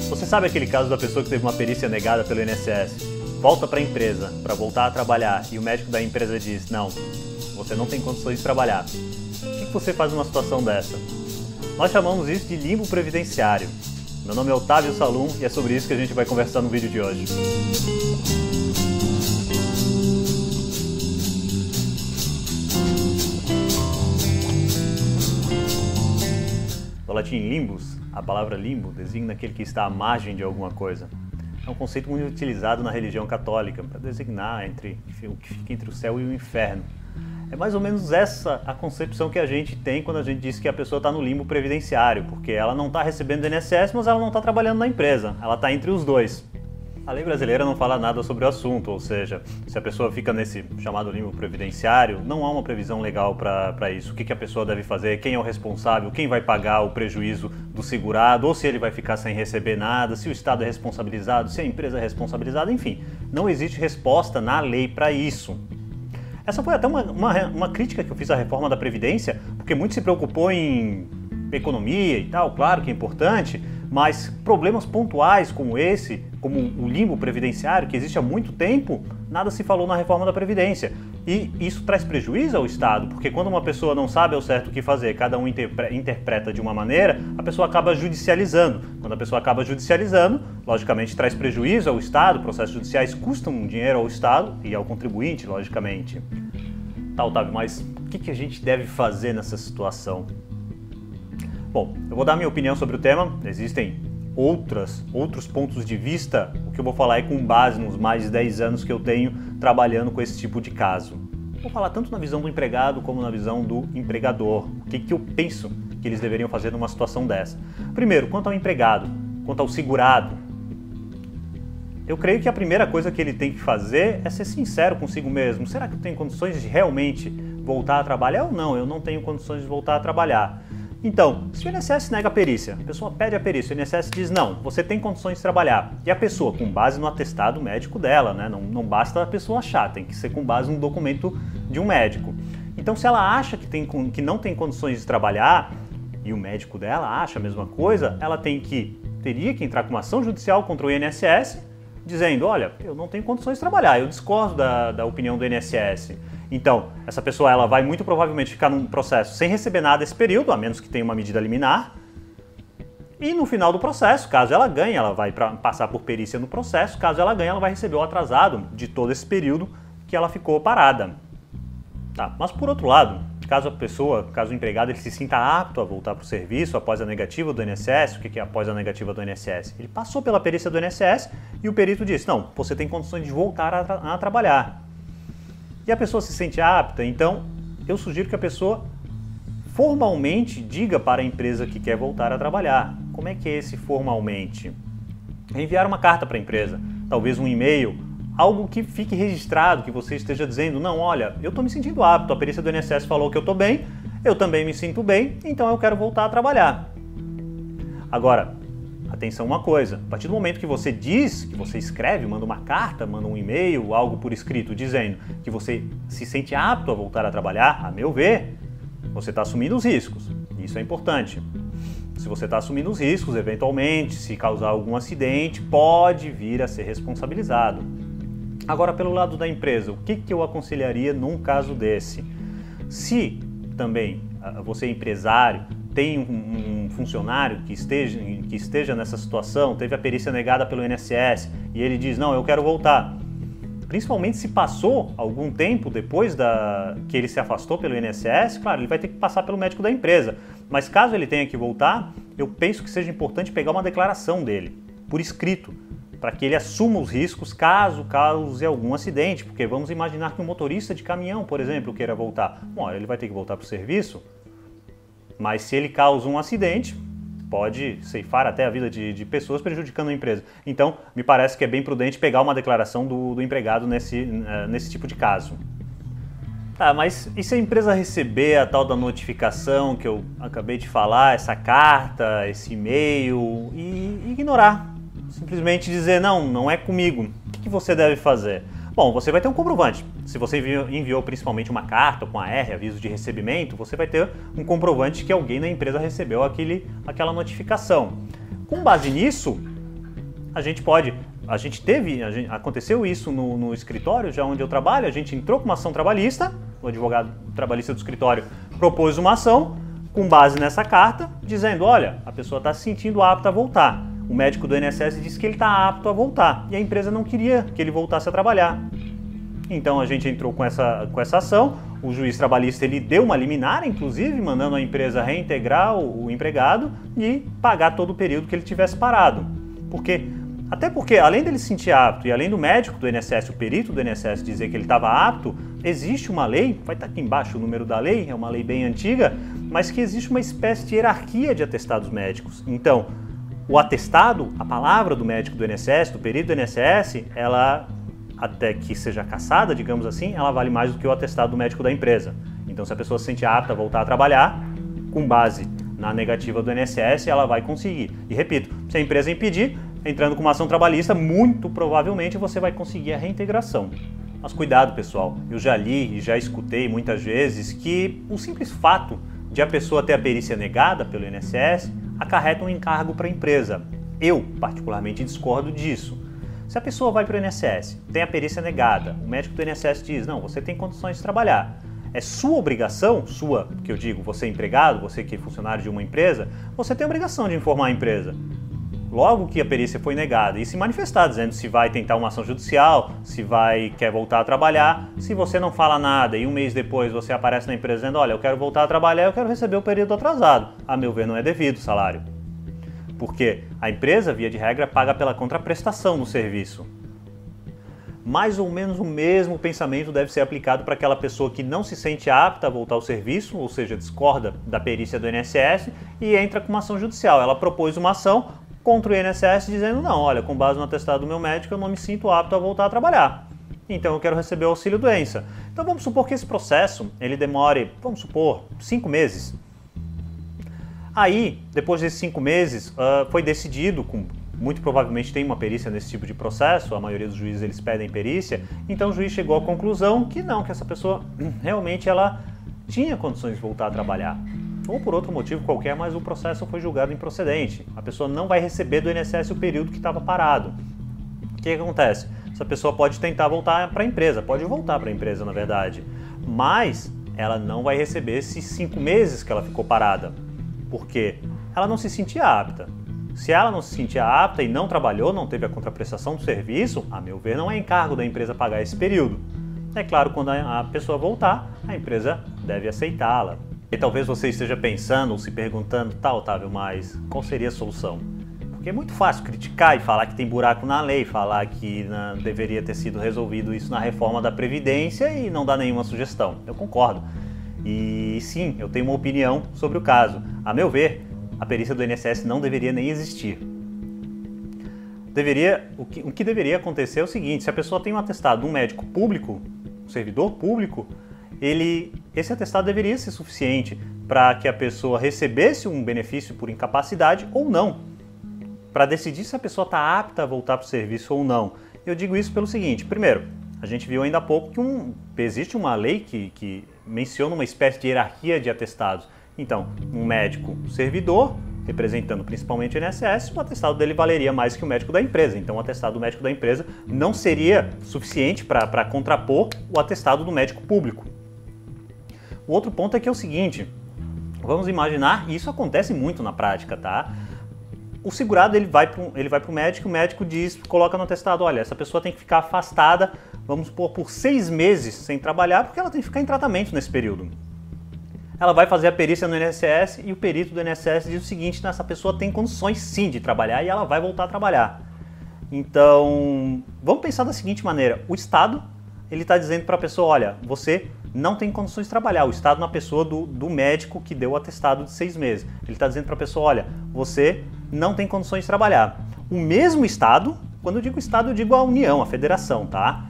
Você sabe aquele caso da pessoa que teve uma perícia negada pelo INSS? Volta para a empresa para voltar a trabalhar e o médico da empresa diz: não, você não tem condições de trabalhar. O que você faz numa situação dessa? Nós chamamos isso de limbo previdenciário. Meu nome é Otávio Salum e é sobre isso que a gente vai conversar no vídeo de hoje. Do latim limbus, a palavra limbo designa aquele que está à margem de alguma coisa. É um conceito muito utilizado na religião católica para designar o que fica entre o céu e o inferno. É mais ou menos essa a concepção que a gente tem quando a gente diz que a pessoa está no limbo previdenciário, porque ela não está recebendo do INSS, mas ela não está trabalhando na empresa, ela está entre os dois. A lei brasileira não fala nada sobre o assunto, ou seja, se a pessoa fica nesse chamado limbo previdenciário, não há uma previsão legal para isso. O que a pessoa deve fazer, quem é o responsável, quem vai pagar o prejuízo do segurado, ou se ele vai ficar sem receber nada, se o Estado é responsabilizado, se a empresa é responsabilizada, enfim. Não existe resposta na lei para isso. Essa foi até uma crítica que eu fiz à reforma da Previdência, porque muito se preocupou em economia e tal, claro que é importante, mas problemas pontuais como esse, como o limbo previdenciário, que existe há muito tempo, nada se falou na reforma da Previdência. E isso traz prejuízo ao Estado, porque quando uma pessoa não sabe ao certo o que fazer, cada um interpreta de uma maneira, a pessoa acaba judicializando. Quando a pessoa acaba judicializando, logicamente traz prejuízo ao Estado, processos judiciais custam dinheiro ao Estado e ao contribuinte, logicamente. Tá, Otávio, mas o que a gente deve fazer nessa situação? Bom, eu vou dar minha opinião sobre o tema, existem outros pontos de vista. O que eu vou falar é com base nos mais de 10 anos que eu tenho trabalhando com esse tipo de caso. Vou falar tanto na visão do empregado como na visão do empregador. O que eu penso que eles deveriam fazer numa situação dessa? Primeiro, quanto ao empregado, quanto ao segurado, eu creio que a primeira coisa que ele tem que fazer é ser sincero consigo mesmo. Será que eu tenho condições de realmente voltar a trabalhar ou não? Eu não tenho condições de voltar a trabalhar. Então, se o INSS nega a perícia, a pessoa pede a perícia, o INSS diz não, você tem condições de trabalhar. E a pessoa, com base no atestado médico dela, né? Não basta a pessoa achar, tem que ser com base no documento de um médico. Então, se ela acha que não tem condições de trabalhar, e o médico dela acha a mesma coisa, ela teria que entrar com uma ação judicial contra o INSS, dizendo, olha, eu não tenho condições de trabalhar, eu discordo da opinião do INSS. Então, essa pessoa ela vai muito provavelmente ficar num processo sem receber nada esse período, a menos que tenha uma medida liminar. E no final do processo, caso ela ganhe, ela vai passar por perícia no processo, caso ela ganhe, ela vai receber o atrasado de todo esse período que ela ficou parada. Tá, mas por outro lado, caso o empregado ele se sinta apto a voltar para o serviço após a negativa do INSS, o que é após a negativa do INSS? Ele passou pela perícia do INSS e o perito disse, não, você tem condições de voltar a trabalhar. E a pessoa se sente apta, então eu sugiro que a pessoa formalmente diga para a empresa que quer voltar a trabalhar. Como é que é esse formalmente? Enviar uma carta para a empresa, talvez um e-mail, algo que fique registrado, que você esteja dizendo, não, olha, eu estou me sentindo apto, a perícia do INSS falou que eu estou bem, eu também me sinto bem, então eu quero voltar a trabalhar. Agora, atenção uma coisa, a partir do momento que você diz, que você escreve, manda uma carta, manda um e-mail, algo por escrito, dizendo que você se sente apto a voltar a trabalhar, a meu ver, você está assumindo os riscos. Isso é importante. Se você está assumindo os riscos, eventualmente, se causar algum acidente, pode vir a ser responsabilizado. Agora, pelo lado da empresa, o que eu aconselharia num caso desse? Se também você é empresário, tem um funcionário que esteja nessa situação, teve a perícia negada pelo INSS e ele diz, não, eu quero voltar. Principalmente se passou algum tempo depois que ele se afastou pelo INSS, claro, ele vai ter que passar pelo médico da empresa. Mas caso ele tenha que voltar, eu penso que seja importante pegar uma declaração dele, por escrito, para que ele assuma os riscos caso cause algum acidente, porque vamos imaginar que um motorista de caminhão, por exemplo, queira voltar. Bom, ele vai ter que voltar para o serviço, mas se ele causa um acidente, pode ceifar até a vida de pessoas, prejudicando a empresa. Então, me parece que é bem prudente pegar uma declaração do empregado nesse tipo de caso. Ah, mas e se a empresa receber a tal da notificação que eu acabei de falar, essa carta, esse e-mail, e ignorar? Simplesmente dizer, não é comigo. O que você deve fazer? Bom, você vai ter um comprovante. Se você enviou principalmente uma carta com AR, aviso de recebimento, você vai ter um comprovante que alguém na empresa recebeu aquela notificação. Com base nisso, Aconteceu isso no escritório, já onde eu trabalho, a gente entrou com uma ação trabalhista, o advogado trabalhista do escritório propôs uma ação com base nessa carta, dizendo, olha, a pessoa está se sentindo apta a voltar. O médico do INSS disse que ele está apto a voltar e a empresa não queria que ele voltasse a trabalhar. Então a gente entrou com essa ação, o juiz trabalhista ele deu uma liminar, inclusive, mandando a empresa reintegrar o empregado e pagar todo o período que ele tivesse parado. Até porque, além dele se sentir apto e além do médico do INSS, o perito do INSS dizer que ele estava apto, existe uma lei, vai estar aqui embaixo o número da lei, é uma lei bem antiga, mas que existe uma espécie de hierarquia de atestados médicos. Então, o atestado, a palavra do médico do INSS, do perito do INSS, ela, até que seja cassada, digamos assim, ela vale mais do que o atestado do médico da empresa. Então, se a pessoa se sente apta a voltar a trabalhar, com base na negativa do INSS, ela vai conseguir. E repito, se a empresa impedir, entrando com uma ação trabalhista, muito provavelmente você vai conseguir a reintegração. Mas cuidado, pessoal, eu já li e já escutei muitas vezes que o simples fato de a pessoa ter a perícia negada pelo INSS acarreta um encargo para a empresa. Eu, particularmente, discordo disso. Se a pessoa vai para o INSS, tem a perícia negada, o médico do INSS diz, não, você tem condições de trabalhar. É sua obrigação, que eu digo, você é empregado, você que é funcionário de uma empresa, você tem a obrigação de informar a empresa. Logo que a perícia foi negada e se manifestar dizendo se vai tentar uma ação judicial, quer voltar a trabalhar, se você não fala nada e um mês depois você aparece na empresa dizendo, olha, eu quero voltar a trabalhar, eu quero receber o período atrasado. A meu ver, não é devido o salário. Porque a empresa, via de regra, paga pela contraprestação do serviço. Mais ou menos o mesmo pensamento deve ser aplicado para aquela pessoa que não se sente apta a voltar ao serviço, ou seja, discorda da perícia do INSS e entra com uma ação judicial. Ela propôs uma ação contra o INSS dizendo, não, olha, com base no atestado do meu médico eu não me sinto apto a voltar a trabalhar. Então eu quero receber o auxílio-doença. Então vamos supor que esse processo ele demore, vamos supor, 5 meses. Aí, depois desses 5 meses, foi decidido, muito provavelmente tem uma perícia nesse tipo de processo, a maioria dos juízes eles pedem perícia, então o juiz chegou à conclusão que não, que essa pessoa realmente ela tinha condições de voltar a trabalhar. Ou por outro motivo qualquer, mas o processo foi julgado improcedente. A pessoa não vai receber do INSS o período que estava parado. O que acontece? Essa pessoa pode tentar voltar para a empresa, pode voltar para a empresa na verdade, mas ela não vai receber esses 5 meses que ela ficou parada, porque ela não se sentia apta. Se ela não se sentia apta e não trabalhou, não teve a contraprestação do serviço, a meu ver não é encargo da empresa pagar esse período. É claro, quando a pessoa voltar, a empresa deve aceitá-la. E talvez você esteja pensando ou se perguntando, tá, Otávio, mas qual seria a solução? Porque é muito fácil criticar e falar que tem buraco na lei, falar que deveria ter sido resolvido isso na reforma da Previdência e não dar nenhuma sugestão. Eu concordo. E sim, eu tenho uma opinião sobre o caso. A meu ver, a perícia do INSS não deveria nem existir. O que deveria acontecer é o seguinte, se a pessoa tem um atestado de um médico público, um servidor público, esse atestado deveria ser suficiente para que a pessoa recebesse um benefício por incapacidade ou não, para decidir se a pessoa está apta a voltar para o serviço ou não. Eu digo isso pelo seguinte, primeiro, a gente viu ainda há pouco que existe uma lei que menciona uma espécie de hierarquia de atestados. Então, um médico servidor, representando principalmente o INSS, o atestado dele valeria mais que o médico da empresa. Então, o atestado do médico da empresa não seria suficiente para contrapor o atestado do médico público. O outro ponto é que é o seguinte, vamos imaginar, e isso acontece muito na prática, tá? O segurado ele vai para o médico, o médico coloca no atestado, olha, essa pessoa tem que ficar afastada, vamos supor, por 6 meses sem trabalhar, porque ela tem que ficar em tratamento nesse período. Ela vai fazer a perícia no INSS e o perito do INSS diz o seguinte, essa pessoa tem condições sim de trabalhar e ela vai voltar a trabalhar. Então, vamos pensar da seguinte maneira, o Estado ele está dizendo para a pessoa, olha, você não tem condições de trabalhar, o Estado na pessoa do médico que deu o atestado de 6 meses. Ele está dizendo para a pessoa, olha, você não tem condições de trabalhar. O mesmo Estado, quando eu digo Estado, eu digo a União, a Federação, tá?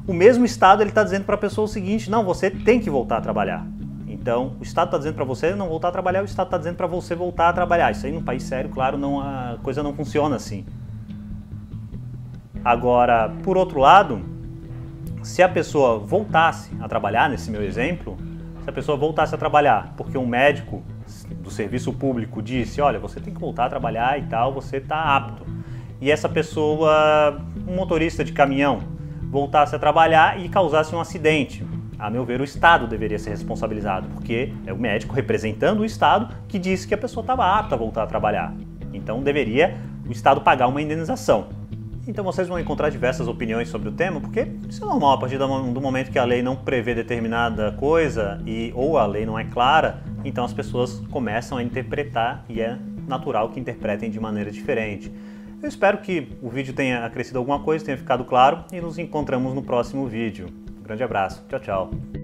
O mesmo Estado, ele está dizendo para a pessoa o seguinte, não, você tem que voltar a trabalhar. Então, o Estado está dizendo para você não voltar a trabalhar, o Estado está dizendo para você voltar a trabalhar. Isso aí num país sério, claro, a coisa não funciona assim. Agora, por outro lado, se a pessoa voltasse a trabalhar, nesse meu exemplo, se a pessoa voltasse a trabalhar porque um médico do serviço público disse, olha, você tem que voltar a trabalhar e tal, você está apto. e essa pessoa, um motorista de caminhão, voltasse a trabalhar e causasse um acidente. A meu ver, o Estado deveria ser responsabilizado, porque é o médico representando o Estado que disse que a pessoa estava apta a voltar a trabalhar. Então deveria o Estado pagar uma indenização. Então vocês vão encontrar diversas opiniões sobre o tema, porque isso é normal, a partir do momento que a lei não prevê determinada coisa ou a lei não é clara, então as pessoas começam a interpretar e é natural que interpretem de maneira diferente. Eu espero que o vídeo tenha acrescido alguma coisa, tenha ficado claro e nos encontramos no próximo vídeo. Um grande abraço, tchau, tchau.